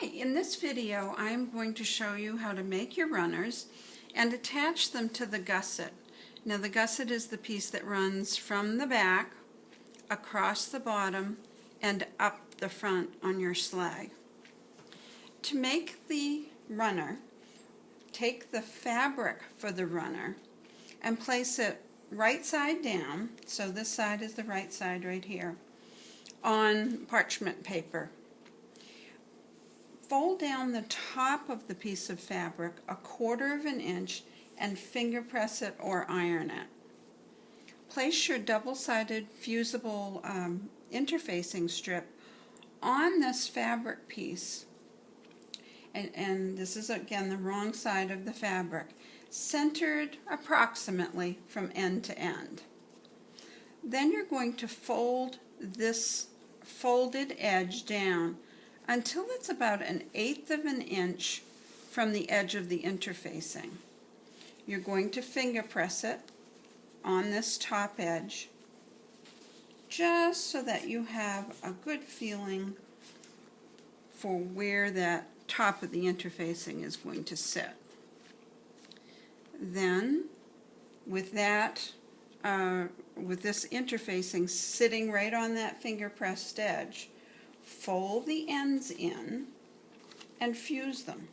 Hi, in this video I'm going to show you how to make your runners and attach them to the gusset. Now the gusset is the piece that runs from the back, across the bottom, and up the front on your sleigh. To make the runner, take the fabric for the runner and place it right side down, so this side is the right side right here, on parchment paper. Fold down the top of the piece of fabric 1/4 of an inch and finger press it or iron it. Place your double-sided fusible interfacing strip on this fabric piece, and this is again the wrong side of the fabric, centered approximately from end to end. Then you're going to fold this folded edge down until it's about 1/8 of an inch from the edge of the interfacing. You're going to finger press it on this top edge just so that you have a good feeling for where that top of the interfacing is going to sit. Then with that with this interfacing sitting right on that finger pressed edge, fold the ends in and fuse them.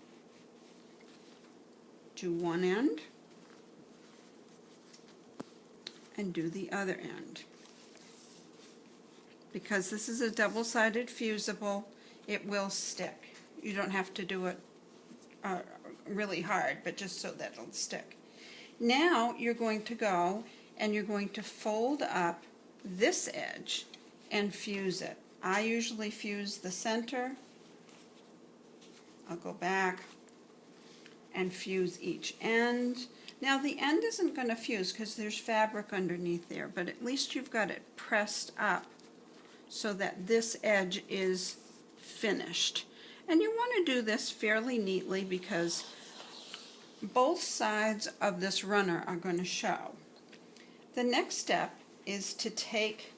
Do one end and do the other end. Because this is a double-sided fusible, it will stick. You don't have to do it really hard, but just so that it'll stick. Now you're going to go and you're going to fold up this edge and fuse it. I usually fuse the center. I'll go back and fuse each end. Now the end isn't going to fuse because there's fabric underneath there, but at least you've got it pressed up so that this edge is finished. And you want to do this fairly neatly because both sides of this runner are going to show. The next step is to take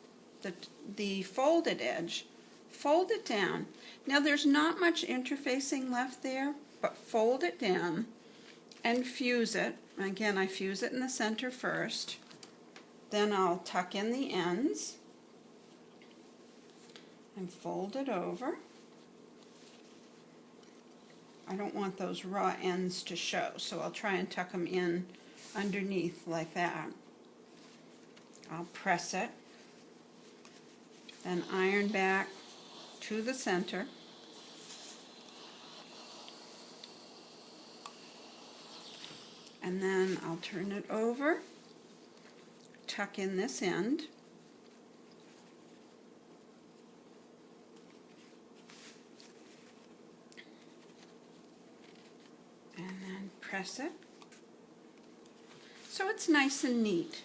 the folded edge, fold it down. Now there's not much interfacing left there, but fold it down and fuse it. Again, I fuse it in the center first. Then I'll tuck in the ends and fold it over. I don't want those raw ends to show, so I'll try and tuck them in underneath like that. I'll press it, then iron back to the center. And then I'll turn it over, tuck in this end, and then press it so it's nice and neat.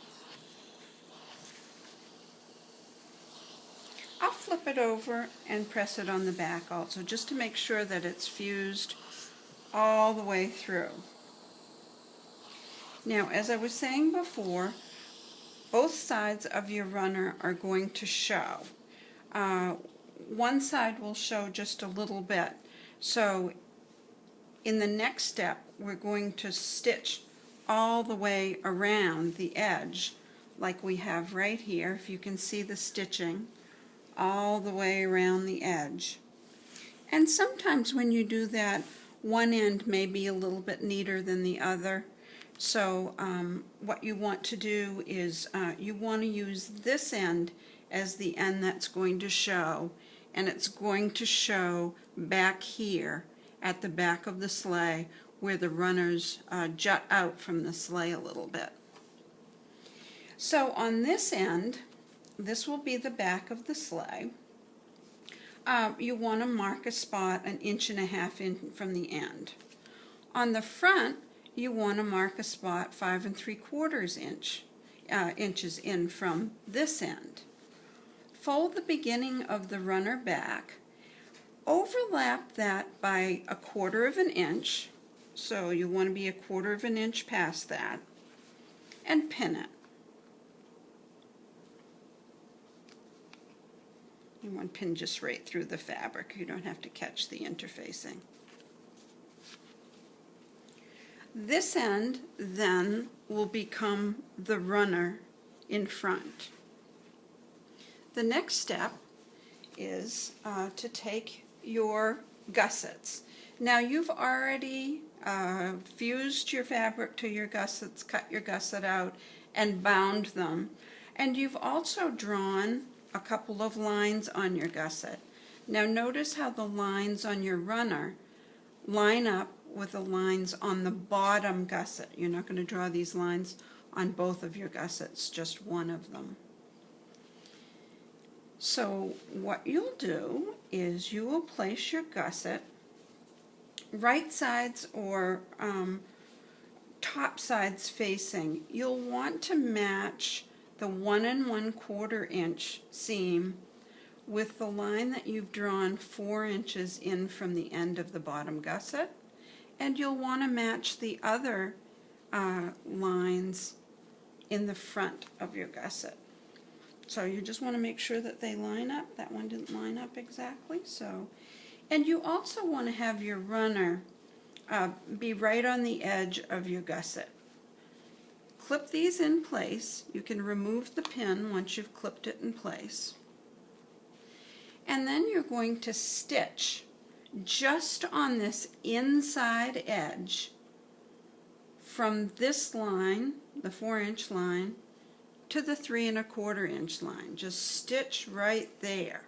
I'll flip it over and press it on the back also, just to make sure that it's fused all the way through. Now, as I was saying before, both sides of your runner are going to show. One side will show just a little bit. So in the next step, we're going to stitch all the way around the edge, like we have right here, if you can see the stitching, all the way around the edge. And sometimes when you do that, one end may be a little bit neater than the other. So what you want to do is you want to use this end as the end that's going to show, and it's going to show back here at the back of the sleigh where the runners jut out from the sleigh a little bit. So on this end, this will be the back of the sleigh. You want to mark a spot 1.5 inches in from the end. On the front, you want to mark a spot 5 3/4 inches in from this end. Fold the beginning of the runner back, overlap that by 1/4 of an inch, so you want to be 1/4 of an inch past that, and pin it. And one pin just right through the fabric. You don't have to catch the interfacing. This end then will become the runner in front. The next step is to take your gussets. Now you've already fused your fabric to your gussets, cut your gusset out, and bound them. And you've also drawn a couple of lines on your gusset. Now notice how the lines on your runner line up with the lines on the bottom gusset. You're not going to draw these lines on both of your gussets, just one of them. So what you'll do is you will place your gusset right sides or top sides facing. You'll want to match the 1 1/4 inch seam with the line that you've drawn 4 inches in from the end of the bottom gusset, and you'll want to match the other lines in the front of your gusset. So you just want to make sure that they line up. That one didn't line up exactly. So, and you also want to have your runner be right on the edge of your gusset. Clip these in place. You can remove the pin once you've clipped it in place. And then you're going to stitch just on this inside edge from this line, the 4 inch line, to the 3 1/4 inch line. Just stitch right there.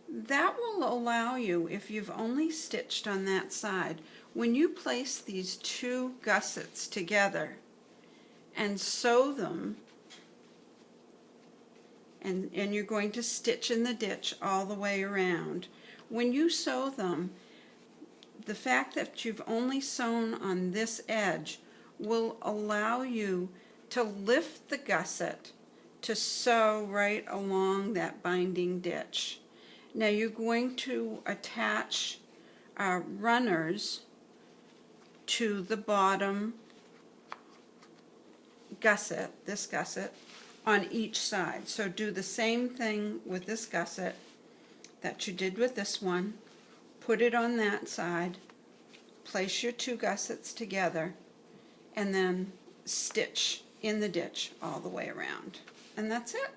That will allow you, if you've only stitched on that side, when you place these two gussets together and sew them, and you're going to stitch in the ditch all the way around, when you sew them, the fact that you've only sewn on this edge will allow you to lift the gusset to sew right along that binding ditch. Now you're going to attach runners to the bottom gusset, this gusset, on each side. So do the same thing with this gusset that you did with this one. Put it on that side, place your two gussets together, and then stitch in the ditch all the way around. And that's it.